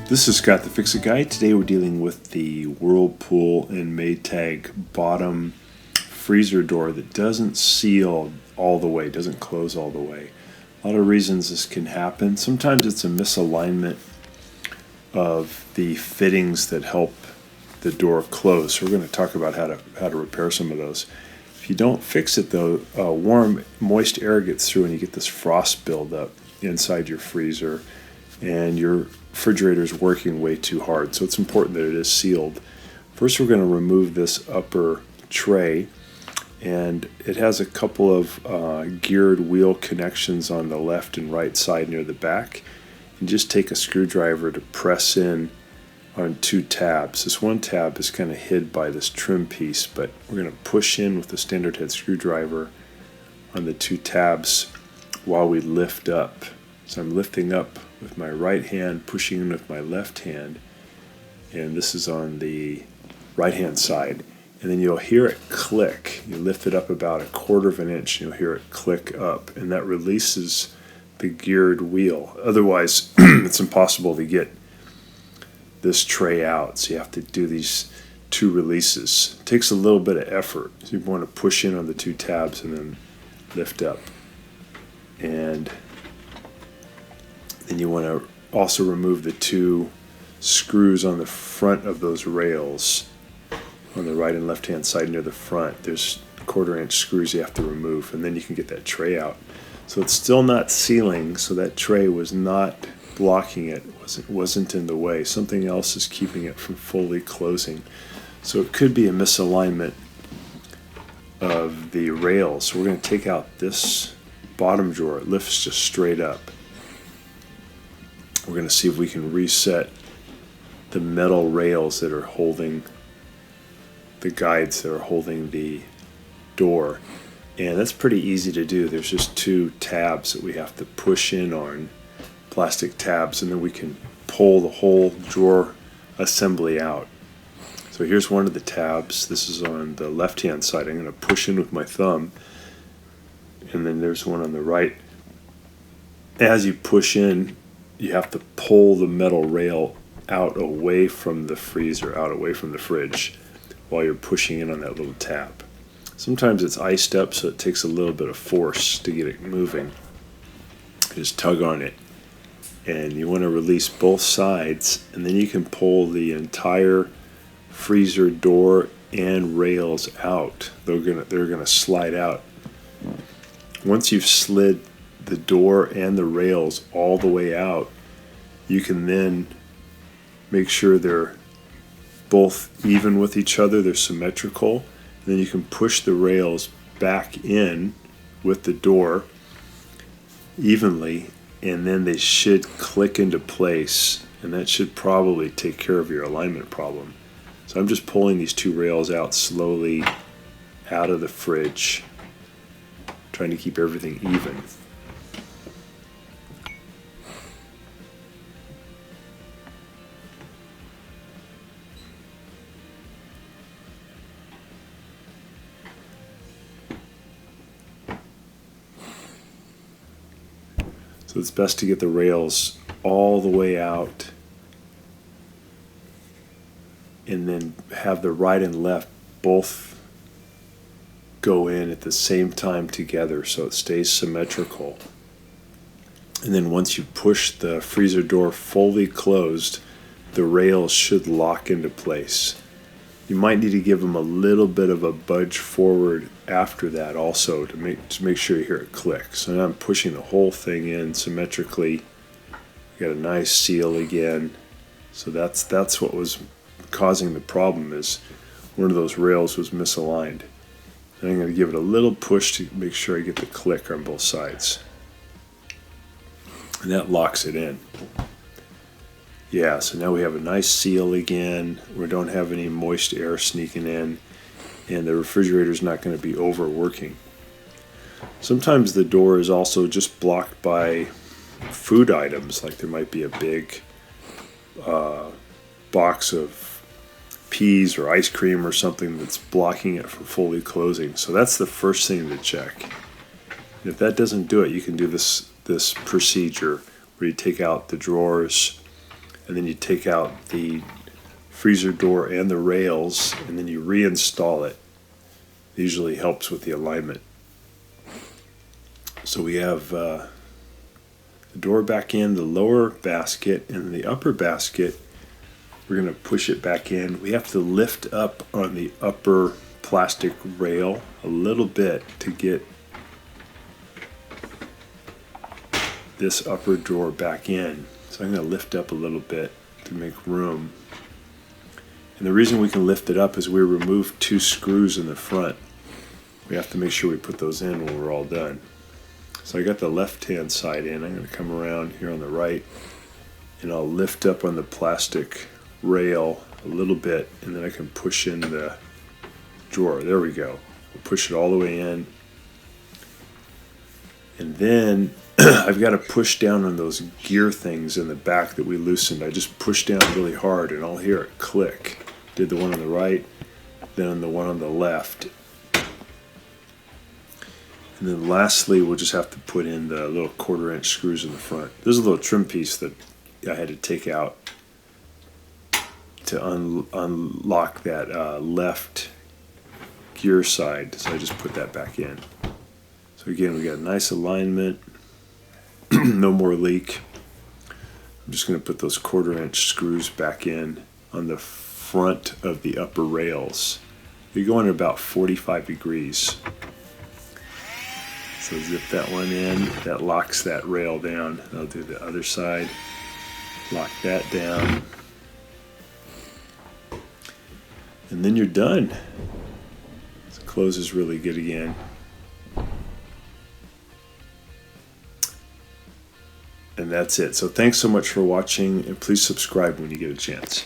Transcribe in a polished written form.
This is Scott the Fix-It Guy. Today we're dealing with the Whirlpool and Maytag bottom freezer door that doesn't seal all the way, doesn't close all the way. A lot of reasons this can happen. Sometimes it's a misalignment of the fittings that help the door close. So we're going to talk about how to repair some of those. If you don't fix it though, warm, moist air gets through and you get this frost buildup inside your freezer, and your refrigerator is working way too hard. So it's important that it is sealed. First, we're going to remove this upper tray, and it has a couple of geared wheel connections on the left and right side near the back. And just take a screwdriver to press in on two tabs. This one tab is kind of hid by this trim piece, but we're going to push in with the standard head screwdriver on the two tabs while we lift up. So I'm lifting up with my right hand, pushing in with my left hand, and this is on the right hand side. And then you'll hear it click. You lift it up about 1/4 of an inch and you'll hear it click up, and that releases the geared wheel. Otherwise it's impossible to get this tray out, so you have to do these two releases. It takes a little bit of effort, so you want to push in on the two tabs and then lift up. And then you want to also remove the two screws on the front of those rails on the right and left hand side near the front. There's 1/4 inch screws you have to remove, and then you can get that tray out. So it's still not sealing, so that tray was not blocking it, wasn't in the way. Something else is keeping it from fully closing. So it could be a misalignment of the rails. So we're going to take out this bottom drawer. It lifts just straight up. We're going to see if we can reset the metal rails that are holding the guides that are holding the door. And that's pretty easy to do. There's just two tabs that we have to push in on, plastic tabs, and then we can pull the whole drawer assembly out. So here's one of the tabs. This is on the left hand side. I'm going to push in with my thumb, and then there's one on the right. As you push in, you have to pull the metal rail out away from the freezer, out away from the fridge, while you're pushing in on that little tab. Sometimes it's iced up, so it takes a little bit of force to get it moving. Just tug on it, and you want to release both sides, and then you can pull the entire freezer door and rails out. They're gonna slide out. Once you've slid the door and the rails all the way out, you can then make sure they're both even with each other, they're symmetrical, and then you can push the rails back in with the door evenly, and then they should click into place, and that should probably take care of your alignment problem. So I'm just pulling these two rails out slowly out of the fridge, trying to keep everything even. So it's best to get the rails all the way out and then have the right and left both go in at the same time together so it stays symmetrical. And then once you push the freezer door fully closed, the rails should lock into place. You might need to give them a little bit of a budge forward after that also to make sure you hear it click. So now I'm pushing the whole thing in symmetrically. Got a nice seal again. So that's what was causing the problem, is one of those rails was misaligned. And I'm going to give it a little push to make sure I get the click on both sides. And that locks it in. Yeah, so now we have a nice seal again. We don't have any moist air sneaking in, and the refrigerator's not going to be overworking. Sometimes the door is also just blocked by food items, like there might be a big box of peas or ice cream or something that's blocking it from fully closing. So that's the first thing to check. And if that doesn't do it, you can do this procedure where you take out the drawers and then you take out the freezer door and the rails, and then you reinstall it. It usually helps with the alignment. So we have the door back in, the lower basket, and the upper basket, we're going to push it back in. We have to lift up on the upper plastic rail a little bit to get this upper drawer back in. So I'm going to lift up a little bit to make room. And the reason we can lift it up is we removed 2 screws in the front. We have to make sure we put those in when we're all done. So I got the left hand side in. I'm going to come around here on the right, and I'll lift up on the plastic rail a little bit, and then I can push in the drawer. There we go. We'll push it all the way in. And then I've got to push down on those gear things in the back that we loosened. I just pushed down really hard, and I'll hear it click. Did the one on the right, then the one on the left. And then lastly, we'll just have to put in the little 1/4-inch screws in the front. There's a little trim piece that I had to take out to unlock that left gear side. So I just put that back in. So again, we got a nice alignment, no more leak. I'm just going to put those 1/4-inch screws back in on the front of the upper rails. They go in about 45 degrees. So zip that one in. That locks that rail down. I'll do the other side. Lock that down. And then you're done. So closes really good again. And that's it. So thanks so much for watching, and please subscribe when you get a chance.